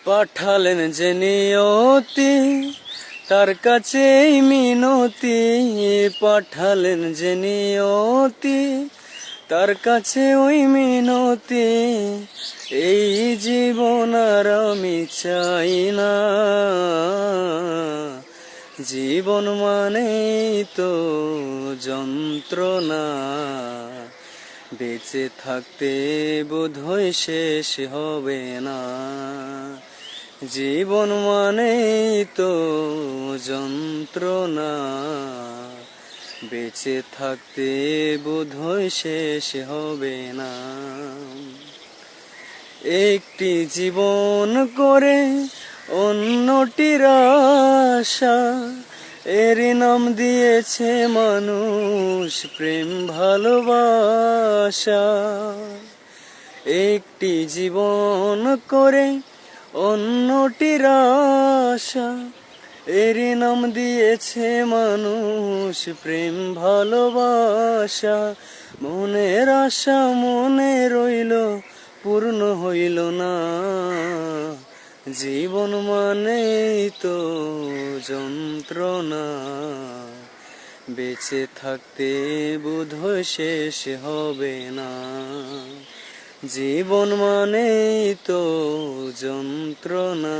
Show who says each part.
Speaker 1: পাঠালেন যে নিয়তি তার কাছেই মিনতি, পাঠালেন যে নিয়তি তার কাছে ওই মিনতি। এই জীবন আর আমি চাই না, জীবন মানেই তো যন্ত্রণা। বেঁচে থাকতে বোধহয় শেষ হবে না, জীবন মানেই তো যন্ত্রণা। বেঁচে থাকতে বোধহয় শেষ হবে না। একটি জীবন করে অন্যটির আশা, এরই নাম দিয়েছে মানুষ প্রেম ভালোবাসা। একটি জীবন করে অন্যটির আশা, এরই নাম দিয়েছে মানুষ প্রেম ভালোবাসা। মনের আশা মনে রইল পূর্ণ হইল না, জীবন মানেই তো যন্ত্রণা। বেঁচে থাকতে বোধহয় শেষ হবে না, জীবন মানেই তো যন্ত্রণা।